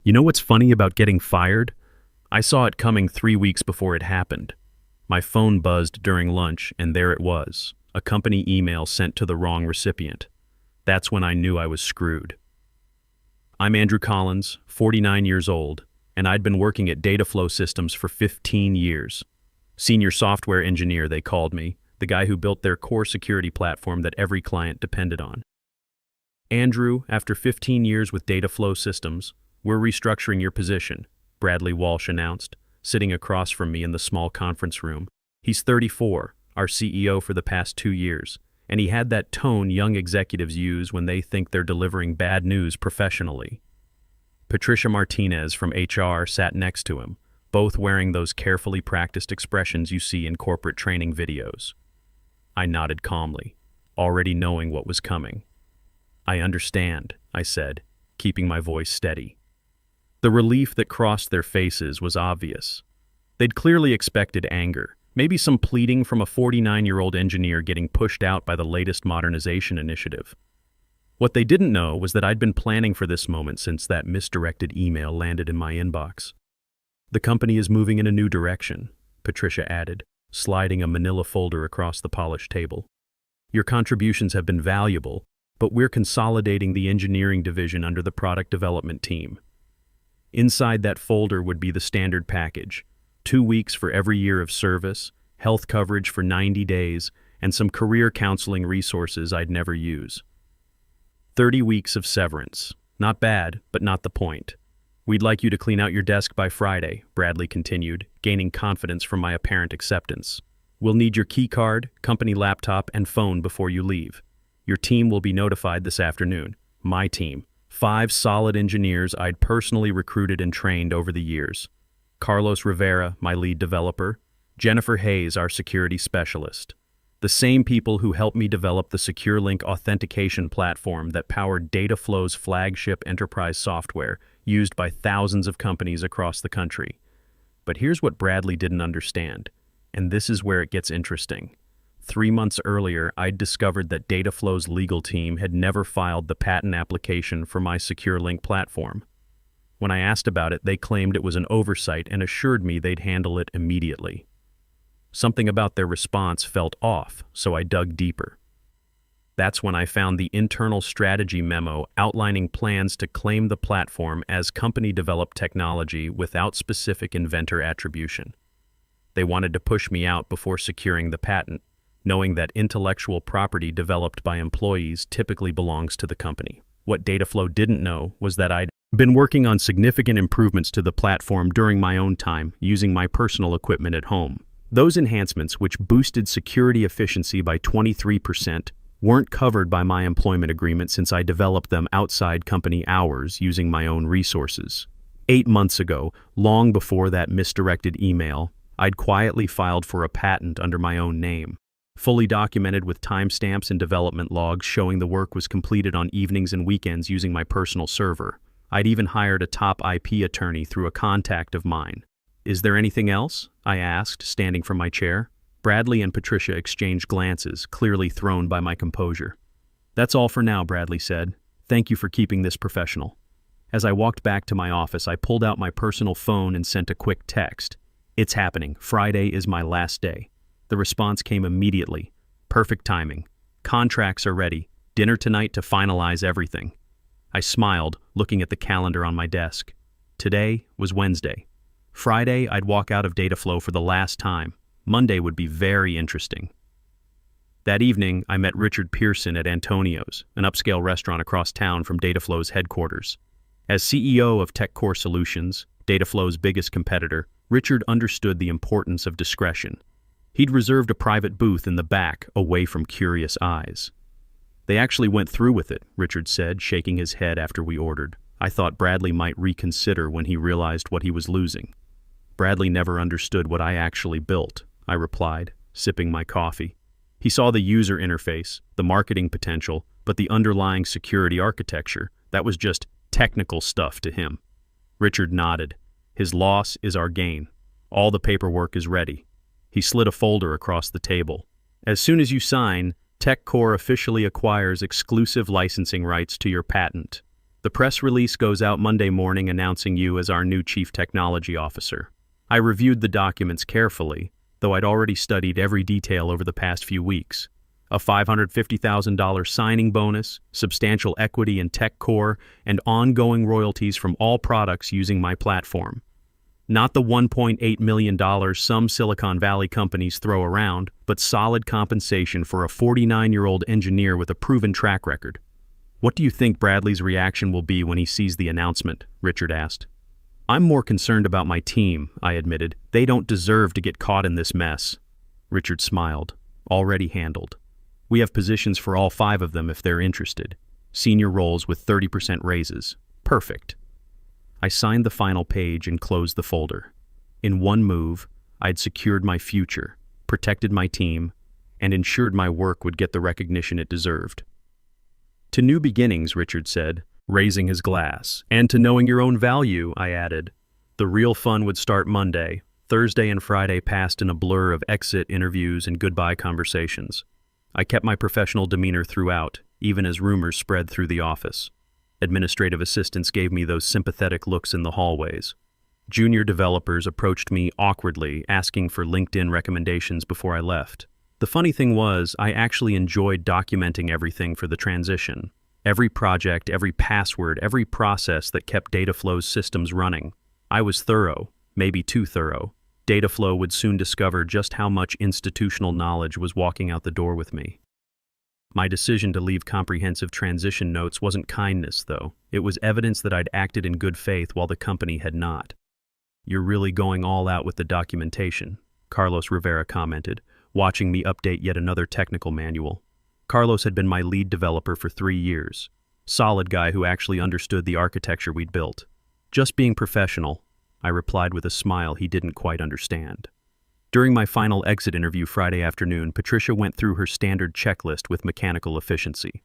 You know what's funny about getting fired? I saw it coming 3 weeks before it happened. My phone buzzed during lunch, and there it was, a company email sent to the wrong recipient. That's when I knew I was screwed. I'm Andrew Collins, 49 years old, and I'd been working at Dataflow Systems for 15 years. Senior software engineer, they called me, the guy who built their core security platform that every client depended on. Andrew, after 15 years with Dataflow Systems, we're restructuring your position, Bradley Walsh announced, sitting across from me in the small conference room. He's 34, our CEO for the past 2 years, and he had that tone young executives use when they think they're delivering bad news professionally. Patricia Martinez from HR sat next to him, both wearing those carefully practiced expressions you see in corporate training videos. I nodded calmly, already knowing what was coming. "I understand," I said, keeping my voice steady. The relief that crossed their faces was obvious. They'd clearly expected anger, maybe some pleading from a 49-year-old engineer getting pushed out by the latest modernization initiative. What they didn't know was that I'd been planning for this moment since that misdirected email landed in my inbox. "The company is moving in a new direction," Patricia added, sliding a manila folder across the polished table. "Your contributions have been valuable, but we're consolidating the engineering division under the product development team." Inside that folder would be the standard package: 2 weeks for every year of service, health coverage for 90 days, and some career counseling resources I'd never use. 30 weeks of severance. Not bad, but not the point. "We'd like you to clean out your desk by Friday," Bradley continued, gaining confidence from my apparent acceptance. "We'll need your key card, company laptop, and phone before you leave. Your team will be notified this afternoon." My team. 5 solid engineers I'd personally recruited and trained over the years. Carlos Rivera, my lead developer. Jennifer Hayes, our security specialist. The same people who helped me develop the SecureLink authentication platform that powered Dataflow's flagship enterprise software used by thousands of companies across the country. But here's what Bradley didn't understand, and this is where it gets interesting. 3 months earlier, I'd discovered that Dataflow's legal team had never filed the patent application for my SecureLink platform. When I asked about it, they claimed it was an oversight and assured me they'd handle it immediately. Something about their response felt off, so I dug deeper. That's when I found the internal strategy memo outlining plans to claim the platform as company-developed technology without specific inventor attribution. They wanted to push me out before securing the patent, knowing that intellectual property developed by employees typically belongs to the company. What Dataflow didn't know was that I'd been working on significant improvements to the platform during my own time, using my personal equipment at home. Those enhancements, which boosted security efficiency by 23%, weren't covered by my employment agreement since I developed them outside company hours using my own resources. 8 months ago, long before that misdirected email, I'd quietly filed for a patent under my own name, fully documented with timestamps and development logs showing the work was completed on evenings and weekends using my personal server. I'd even hired a top IP attorney through a contact of mine. "Is there anything else?" I asked, standing from my chair. Bradley and Patricia exchanged glances, clearly thrown by my composure. "That's all for now," Bradley said. "Thank you for keeping this professional." As I walked back to my office, I pulled out my personal phone and sent a quick text. "It's happening. Friday is my last day." The response came immediately. "Perfect timing. Contracts are ready. Dinner tonight to finalize everything." I smiled, looking at the calendar on my desk. Today was Wednesday. Friday, I'd walk out of Dataflow for the last time. Monday would be very interesting. That evening, I met Richard Pearson at Antonio's, an upscale restaurant across town from Dataflow's headquarters. As CEO of TechCore Solutions, Dataflow's biggest competitor, Richard understood the importance of discretion. He'd reserved a private booth in the back, away from curious eyes. "They actually went through with it," Richard said, shaking his head after we ordered. "I thought Bradley might reconsider when he realized what he was losing." "Bradley never understood what I actually built," I replied, sipping my coffee. "He saw the user interface, the marketing potential, but the underlying security architecture, that was just technical stuff to him." Richard nodded. "His loss is our gain. All the paperwork is ready." He slid a folder across the table. "As soon as you sign, TechCore officially acquires exclusive licensing rights to your patent. The press release goes out Monday morning announcing you as our new Chief Technology Officer. I reviewed the documents carefully, though I'd already studied every detail over the past few weeks. A $550,000 signing bonus, substantial equity in TechCore, and ongoing royalties from all products using my platform. Not the $1.8 million some Silicon Valley companies throw around, but solid compensation for a 49-year-old engineer with a proven track record. What do you think Bradley's reaction will be when he sees the announcement? Richard asked. I'm more concerned about my team, I admitted. They don't deserve to get caught in this mess. Richard smiled. Already handled. We have positions for all 5 of them if they're interested. Senior roles with 30% raises. Perfect. I signed the final page and closed the folder. In one move, I'd secured my future, protected my team, and ensured my work would get the recognition it deserved. To new beginnings, Richard said, raising his glass. And to knowing your own value, I added. The real fun would start Monday. Thursday and Friday passed in a blur of exit interviews and goodbye conversations. I kept my professional demeanor throughout, even as rumors spread through the office. Administrative assistants gave me those sympathetic looks in the hallways. Junior developers approached me awkwardly, asking for LinkedIn recommendations before I left. The funny thing was, I actually enjoyed documenting everything for the transition. Every project, every password, every process that kept Dataflow's systems running. I was thorough, maybe too thorough. Dataflow would soon discover just how much institutional knowledge was walking out the door with me. My decision to leave comprehensive transition notes wasn't kindness, though. It was evidence that I'd acted in good faith while the company had not. You're really going all out with the documentation, Carlos Rivera commented, watching me update yet another technical manual. Carlos had been my lead developer for 3 years. Solid guy who actually understood the architecture we'd built. Just being professional, I replied with a smile he didn't quite understand. During my final exit interview Friday afternoon, Patricia went through her standard checklist with mechanical efficiency.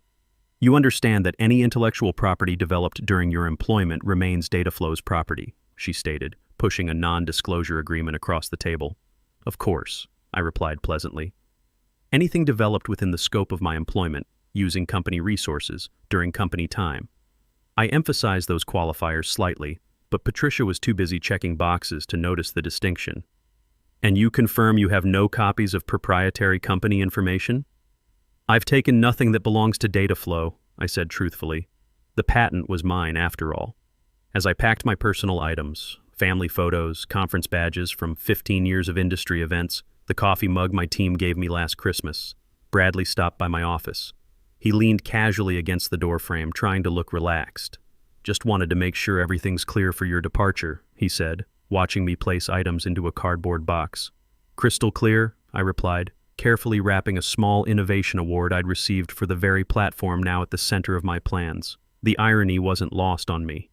You understand that any intellectual property developed during your employment remains Dataflow's property, she stated, pushing a non-disclosure agreement across the table. Of course, I replied pleasantly. Anything developed within the scope of my employment, using company resources, during company time. I emphasized those qualifiers slightly, but Patricia was too busy checking boxes to notice the distinction. And you confirm you have no copies of proprietary company information? I've taken nothing that belongs to Dataflow, I said truthfully. The patent was mine after all. As I packed my personal items, family photos, conference badges from 15 years of industry events, the coffee mug my team gave me last Christmas, Bradley stopped by my office. He leaned casually against the doorframe, trying to look relaxed. Just wanted to make sure everything's clear for your departure, he said, watching me place items into a cardboard box. Crystal clear, I replied, carefully wrapping a small innovation award I'd received for the very platform now at the center of my plans. The irony wasn't lost on me.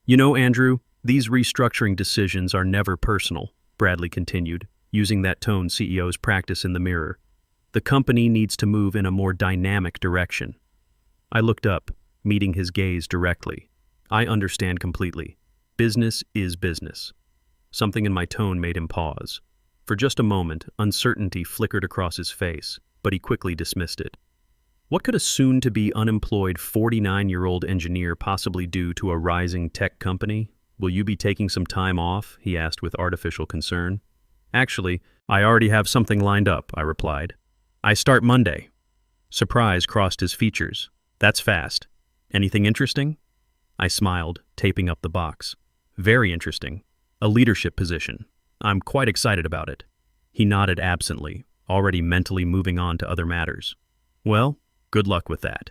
You know, Andrew, these restructuring decisions are never personal, Bradley continued, using that tone CEOs practice in the mirror. The company needs to move in a more dynamic direction. I looked up, meeting his gaze directly. I understand completely. Business is business. Something in my tone made him pause. For just a moment, uncertainty flickered across his face, but he quickly dismissed it. What could a soon-to-be unemployed 49-year-old engineer possibly do to a rising tech company? Will you be taking some time off? He asked with artificial concern. Actually, I already have something lined up, I replied. I start Monday. Surprise crossed his features. That's fast. Anything interesting? I smiled, taping up the box. Very interesting. A leadership position. I'm quite excited about it. He nodded absently, already mentally moving on to other matters. Well, good luck with that.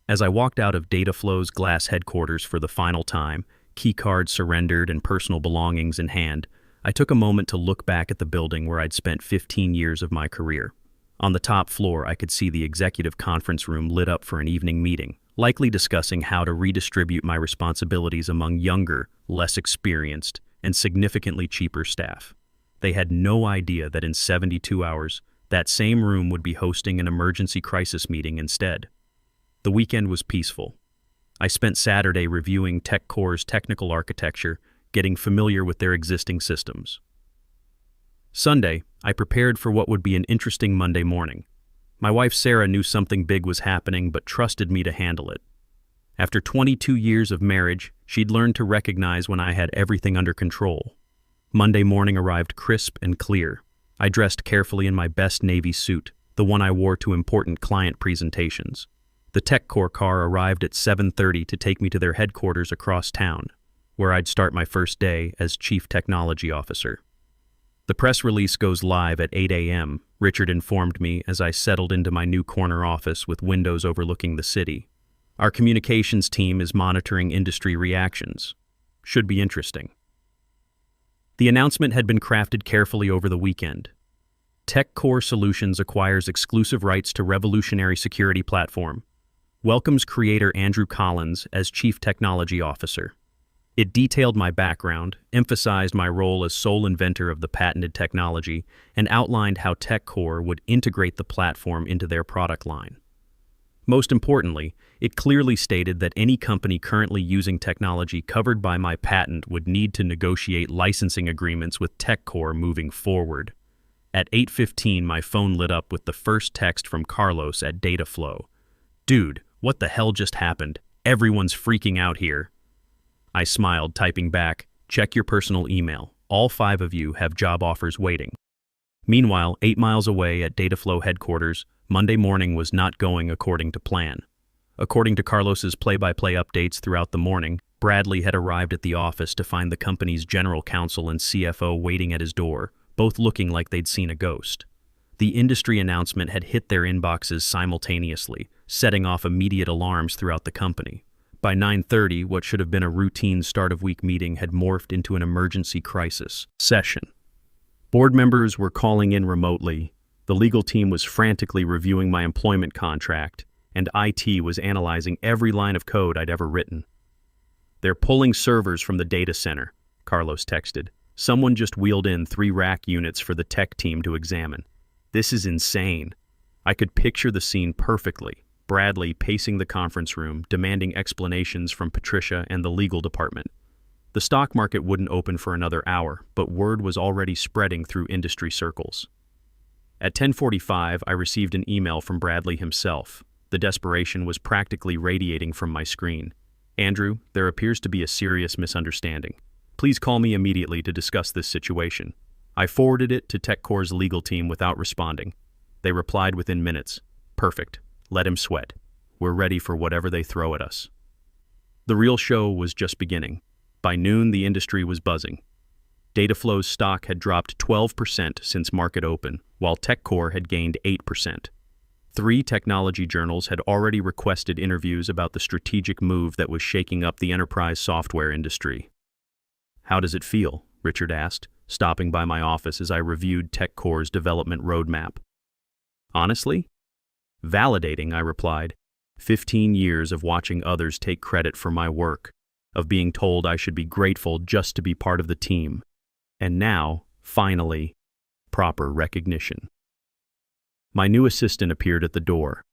As I walked out of Dataflow's glass headquarters for the final time, keycards surrendered and personal belongings in hand, I took a moment to look back at the building where I'd spent 15 years of my career. On the top floor, I could see the executive conference room lit up for an evening meeting, likely discussing how to redistribute my responsibilities among younger, less experienced, and significantly cheaper staff. They had no idea that in 72 hours, that same room would be hosting an emergency crisis meeting instead. The weekend was peaceful. I spent Saturday reviewing TechCore's technical architecture, getting familiar with their existing systems. Sunday, I prepared for what would be an interesting Monday morning. My wife Sarah knew something big was happening but trusted me to handle it. After 22 years of marriage, she'd learned to recognize when I had everything under control. Monday morning arrived crisp and clear. I dressed carefully in my best navy suit, the one I wore to important client presentations. The TechCore car arrived at 7:30 to take me to their headquarters across town, where I'd start my first day as Chief Technology Officer. The press release goes live at 8 a.m., Richard informed me as I settled into my new corner office with windows overlooking the city. Our communications team is monitoring industry reactions. Should be interesting. The announcement had been crafted carefully over the weekend. TechCore Solutions acquires exclusive rights to revolutionary security platform. Welcomes creator Andrew Collins as Chief Technology Officer. It detailed my background, emphasized my role as sole inventor of the patented technology, and outlined how TechCore would integrate the platform into their product line. Most importantly, it clearly stated that any company currently using technology covered by my patent would need to negotiate licensing agreements with TechCore moving forward. At 8:15, my phone lit up with the first text from Carlos at Dataflow. "Dude, what the hell just happened? Everyone's freaking out here." I smiled, typing back, "Check your personal email. All 5 of you have job offers waiting." Meanwhile, 8 miles away at Dataflow headquarters, Monday morning was not going according to plan. According to Carlos's play-by-play updates throughout the morning, Bradley had arrived at the office to find the company's general counsel and CFO waiting at his door, both looking like they'd seen a ghost. The industry announcement had hit their inboxes simultaneously, setting off immediate alarms throughout the company. By 9:30, what should have been a routine start-of-week meeting had morphed into an emergency crisis session. Board members were calling in remotely, the legal team was frantically reviewing my employment contract, and IT was analyzing every line of code I'd ever written. "They're pulling servers from the data center," Carlos texted. "Someone just wheeled in 3 rack units for the tech team to examine. This is insane." I could picture the scene perfectly. Bradley pacing the conference room, demanding explanations from Patricia and the legal department. The stock market wouldn't open for another hour, but word was already spreading through industry circles. At 10:45, I received an email from Bradley himself. The desperation was practically radiating from my screen. "Andrew, there appears to be a serious misunderstanding. Please call me immediately to discuss this situation." I forwarded it to TechCore's legal team without responding. They replied within minutes. "Perfect. Let him sweat. We're ready for whatever they throw at us." The real show was just beginning. By noon, the industry was buzzing. Dataflow's stock had dropped 12% since market open, while TechCore had gained 8%. 3 technology journals had already requested interviews about the strategic move that was shaking up the enterprise software industry. "How does it feel?" Richard asked, stopping by my office as I reviewed TechCore's development roadmap. "Honestly? Validating," I replied. 15 years of watching others take credit for my work, of being told I should be grateful just to be part of the team. And now, finally, proper recognition. My new assistant appeared at the door.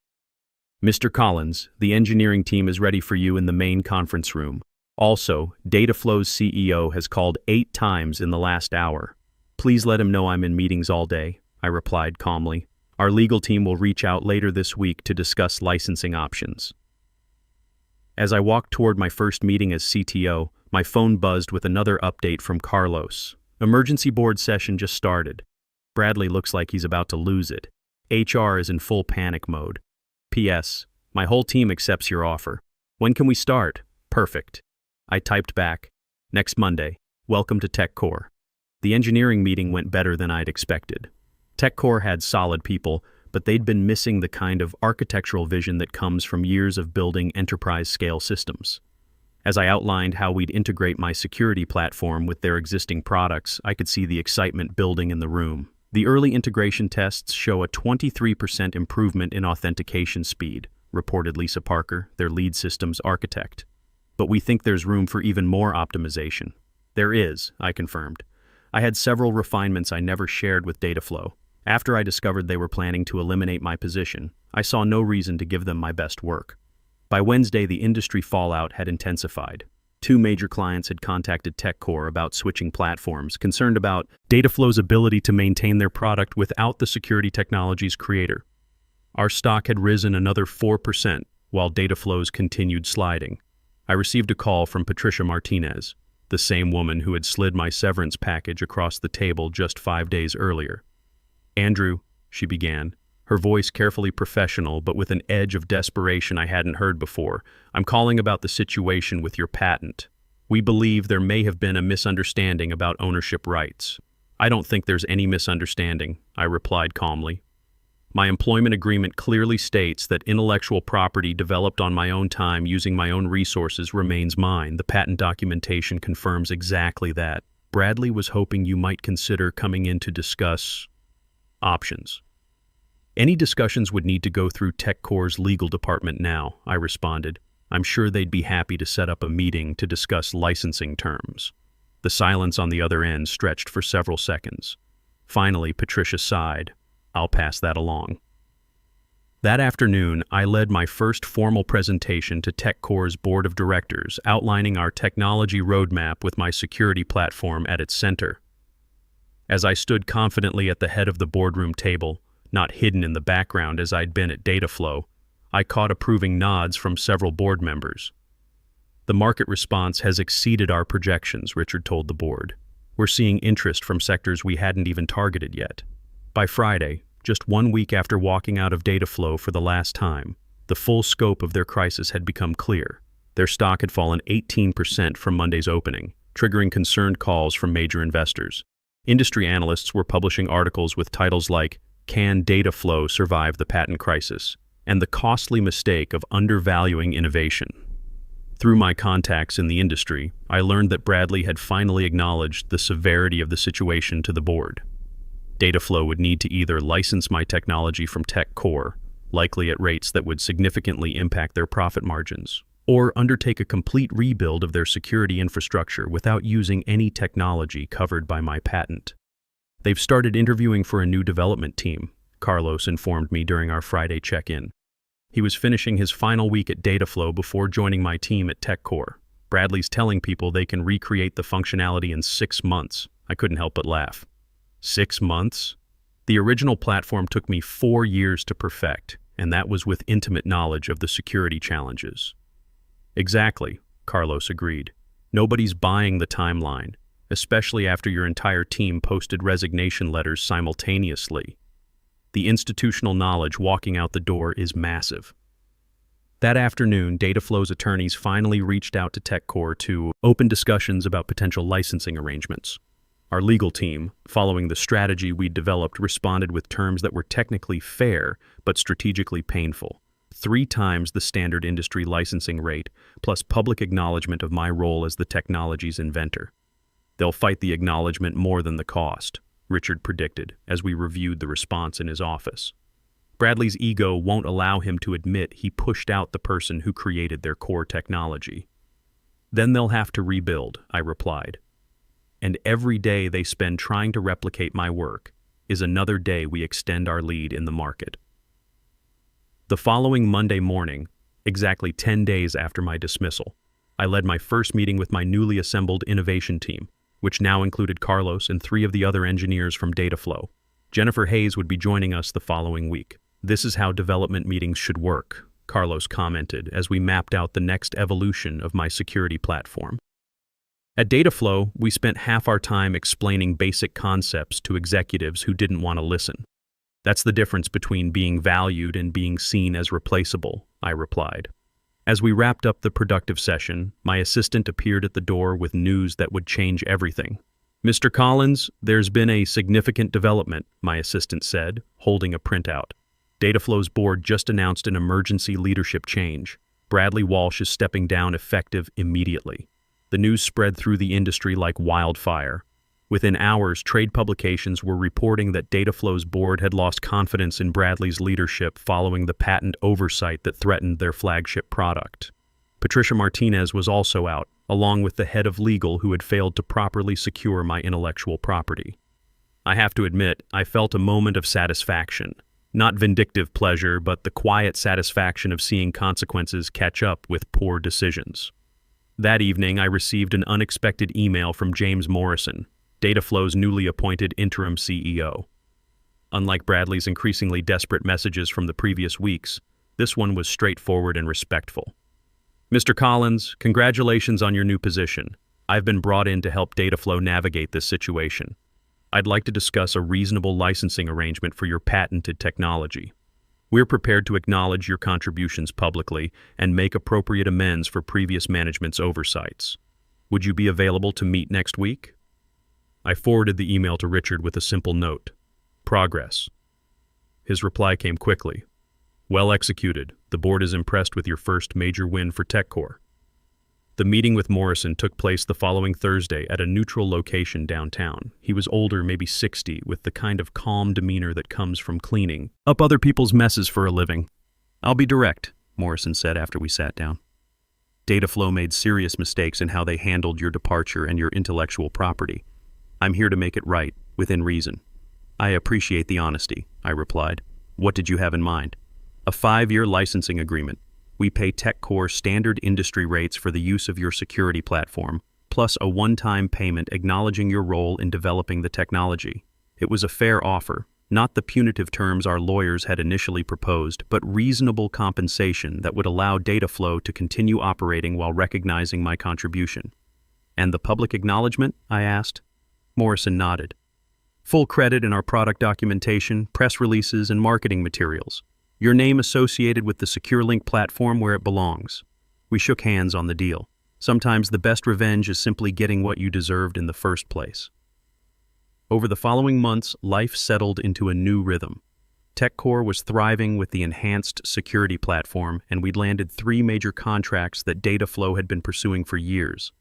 "Mr. Collins, the engineering team is ready for you in the main conference room. Also, Dataflow's CEO has called 8 times in the last hour. Please let him know I'm in meetings all day," I replied calmly. "Our legal team will reach out later this week to discuss licensing options." As I walked toward my first meeting as CTO, my phone buzzed with another update from Carlos. "Emergency board session just started. Bradley looks like he's about to lose it. HR is in full panic mode. PS, my whole team accepts your offer. When can we start? Perfect." I typed back, "Next Monday. Welcome to TechCore." The engineering meeting went better than I'd expected. TechCore had solid people, but they'd been missing the kind of architectural vision that comes from years of building enterprise-scale systems. As I outlined how we'd integrate my security platform with their existing products, I could see the excitement building in the room. "The early integration tests show a 23% improvement in authentication speed," reported Lisa Parker, their lead systems architect. "But we think there's room for even more optimization." "There is," I confirmed. I had several refinements I never shared with Dataflow. After I discovered they were planning to eliminate my position, I saw no reason to give them my best work. By Wednesday, the industry fallout had intensified. 2 major clients had contacted TechCore about switching platforms, concerned about Dataflow's ability to maintain their product without the security technology's creator. Our stock had risen another 4%, while data flows continued sliding. I received a call from Patricia Martinez, the same woman who had slid my severance package across the table just 5 days earlier. "Andrew," she began, her voice carefully professional but with an edge of desperation I hadn't heard before, "I'm calling about the situation with your patent. We believe there may have been a misunderstanding about ownership rights." "I don't think there's any misunderstanding," I replied calmly. "My employment agreement clearly states that intellectual property developed on my own time using my own resources remains mine. The patent documentation confirms exactly that. Bradley was hoping you might consider coming in to discuss options." "Any discussions would need to go through TechCore's legal department now," I responded. "I'm sure they'd be happy to set up a meeting to discuss licensing terms." The silence on the other end stretched for several seconds. Finally, Patricia sighed. "I'll pass that along." That afternoon, I led my first formal presentation to TechCore's board of directors, outlining our technology roadmap with my security platform at its center. As I stood confidently at the head of the boardroom table, not hidden in the background as I'd been at Dataflow, I caught approving nods from several board members. "The market response has exceeded our projections," Richard told the board. "We're seeing interest from sectors we hadn't even targeted yet." By Friday, just 1 week after walking out of Dataflow for the last time, the full scope of their crisis had become clear. Their stock had fallen 18% from Monday's opening, triggering concerned calls from major investors. Industry analysts were publishing articles with titles like, "Can Dataflow Survive the Patent Crisis?" and "The Costly Mistake of Undervaluing Innovation." Through my contacts in the industry, I learned that Bradley had finally acknowledged the severity of the situation to the board. Dataflow would need to either license my technology from TechCore, likely at rates that would significantly impact their profit margins, or undertake a complete rebuild of their security infrastructure without using any technology covered by my patent. "They've started interviewing for a new development team," Carlos informed me during our Friday check-in. He was finishing his final week at Dataflow before joining my team at TechCore. "Bradley's telling people they can recreate the functionality in 6 months. I couldn't help but laugh. 6 months? The original platform took me 4 years to perfect, and that was with intimate knowledge of the security challenges." "Exactly," Carlos agreed. "Nobody's buying the timeline, especially after your entire team posted resignation letters simultaneously. The institutional knowledge walking out the door is massive." That afternoon, Dataflow's attorneys finally reached out to TechCore to open discussions about potential licensing arrangements. Our legal team, following the strategy we'd developed, responded with terms that were technically fair but strategically painful. 3 times the standard industry licensing rate, plus public acknowledgement of my role as the technology's inventor. "They'll fight the acknowledgement more than the cost," Richard predicted as we reviewed the response in his office. "Bradley's ego won't allow him to admit he pushed out the person who created their core technology." "Then they'll have to rebuild," I replied. "And every day they spend trying to replicate my work is another day we extend our lead in the market." The following Monday morning, exactly 10 days after my dismissal, I led my first meeting with my newly assembled innovation team, which now included Carlos and 3 of the other engineers from Dataflow. Jennifer Hayes would be joining us the following week. "This is how development meetings should work," Carlos commented as we mapped out the next evolution of my security platform. At Dataflow, we spent half our time explaining basic concepts to executives who didn't want to listen. "That's the difference between being valued and being seen as replaceable," I replied. As we wrapped up the productive session, my assistant appeared at the door with news that would change everything. "Mr. Collins, there's been a significant development," my assistant said, holding a printout. "Dataflow's board just announced an emergency leadership change. Bradley Walsh is stepping down effective immediately." The news spread through the industry like wildfire. Within hours, trade publications were reporting that Dataflow's board had lost confidence in Bradley's leadership following the patent oversight that threatened their flagship product. Patricia Martinez was also out, along with the head of legal who had failed to properly secure my intellectual property. I have to admit, I felt a moment of satisfaction. Not vindictive pleasure, but the quiet satisfaction of seeing consequences catch up with poor decisions. That evening, I received an unexpected email from James Morrison, Dataflow's newly appointed interim CEO. Unlike Bradley's increasingly desperate messages from the previous weeks, This one was straightforward and respectful. Mr. Collins, congratulations on your new position. I've been brought in to help Dataflow navigate this situation. I'd like to discuss a reasonable licensing arrangement for your patented technology. We're prepared to acknowledge your contributions publicly and make appropriate amends for previous management's oversights. Would you be available to meet next week? I forwarded the email to Richard with a simple note. Progress. His reply came quickly. Well executed. The board is impressed with your first major win for TechCore. The meeting with Morrison took place the following Thursday at a neutral location downtown. He was older, maybe 60, with the kind of calm demeanor that comes from cleaning up other people's messes for a living. I'll be direct, Morrison said after we sat down. Dataflow made serious mistakes in how they handled your departure and your intellectual property. I'm here to make it right, within reason. I appreciate the honesty, I replied. What did you have in mind? A 5-year licensing agreement. We pay TechCore standard industry rates for the use of your security platform, plus a one-time payment acknowledging your role in developing the technology. It was a fair offer, not the punitive terms our lawyers had initially proposed, but reasonable compensation that would allow Dataflow to continue operating while recognizing my contribution. And the public acknowledgement? I asked. Morrison nodded. Full credit in our product documentation, press releases, and marketing materials. Your name associated with the SecureLink platform where it belongs. We shook hands on the deal. Sometimes the best revenge is simply getting what you deserved in the first place. Over the following months, life settled into a new rhythm. TechCore was thriving with the enhanced security platform, and we'd landed 3 major contracts that Dataflow had been pursuing for years.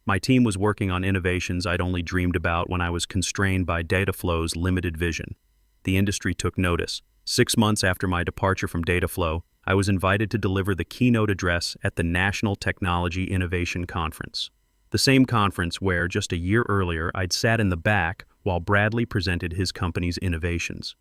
My team was working on innovations I'd only dreamed about when I was constrained by Dataflow's limited vision. The industry took notice. 6 months after my departure from Dataflow, I was invited to deliver the keynote address at the National Technology Innovation Conference. The same conference where, just a year earlier, I'd sat in the back while Bradley presented his company's innovations.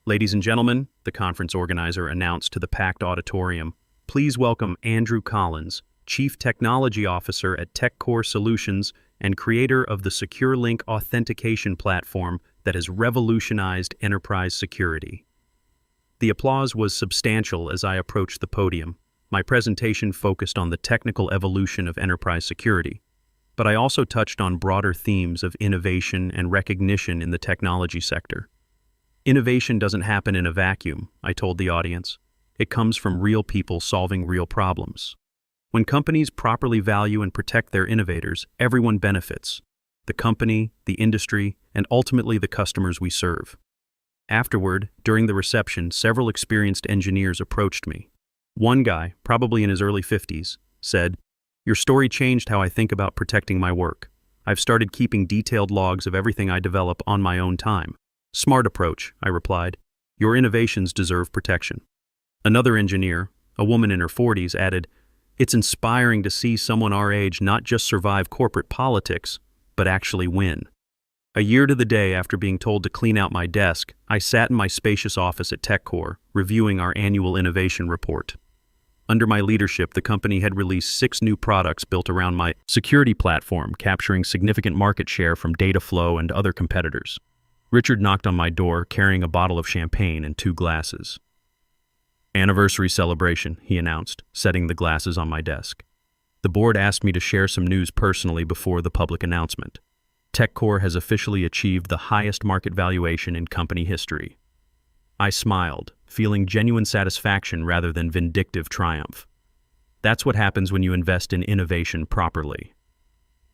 Ladies and gentlemen, the conference organizer announced to the packed auditorium, please welcome Andrew Collins, Chief Technology Officer at TechCore Solutions and creator of the SecureLink authentication platform that has revolutionized enterprise security. The applause was substantial as I approached the podium. My presentation focused on the technical evolution of enterprise security, but I also touched on broader themes of innovation and recognition in the technology sector. Innovation doesn't happen in a vacuum, I told the audience. It comes from real people solving real problems. When companies properly value and protect their innovators, everyone benefits. The company, the industry, and ultimately the customers we serve. Afterward, during the reception, several experienced engineers approached me. One guy, probably in his early 50s, said, "Your story changed how I think about protecting my work. I've started keeping detailed logs of everything I develop on my own time." "Smart approach," I replied. "Your innovations deserve protection." Another engineer, a woman in her 40s, added, "It's inspiring to see someone our age not just survive corporate politics, but actually win." A year to the day after being told to clean out my desk, I sat in my spacious office at TechCore, reviewing our annual innovation report. Under my leadership, the company had released 6 new products built around my security platform, capturing significant market share from Dataflow and other competitors. Richard knocked on my door, carrying a bottle of champagne and 2 glasses. "Anniversary celebration," he announced, setting the glasses on my desk. The board asked me to share some news personally before the public announcement. TechCore has officially achieved the highest market valuation in company history. I smiled, feeling genuine satisfaction rather than vindictive triumph. That's what happens when you invest in innovation properly.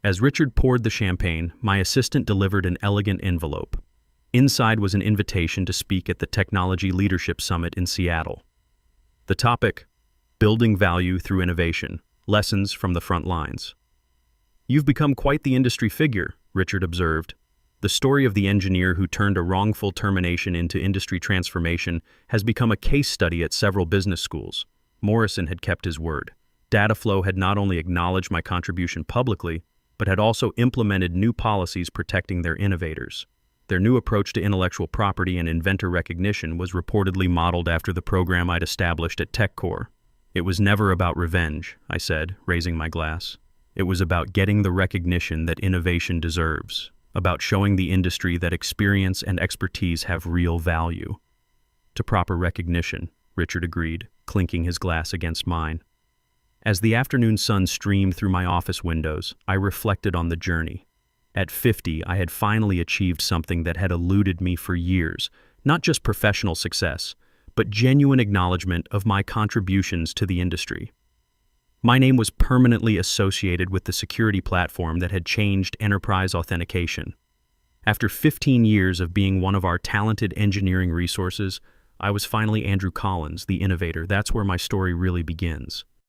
As Richard poured the champagne, my assistant delivered an elegant envelope. Inside was an invitation to speak at the Technology Leadership Summit in Seattle. The topic, Building Value Through Innovation, Lessons from the Front Lines. "You've become quite the industry figure," Richard observed. "The story of the engineer who turned a wrongful termination into industry transformation has become a case study at several business schools." Morrison had kept his word. Dataflow had not only acknowledged my contribution publicly, but had also implemented new policies protecting their innovators. Their new approach to intellectual property and inventor recognition was reportedly modeled after the program I'd established at TechCore. "It was never about revenge," I said, raising my glass. "It was about getting the recognition that innovation deserves, about showing the industry that experience and expertise have real value." "To proper recognition," Richard agreed. clinking his glass against mine. As the afternoon sun streamed through my office windows, I reflected on the journey. At 50, I had finally achieved something that had eluded me for years, not just professional success, but genuine acknowledgement of my contributions to the industry. My name was permanently associated with the security platform that had changed enterprise authentication. After 15 years of being one of our talented engineering resources, I was finally Andrew Collins, the innovator. That's where my story really begins.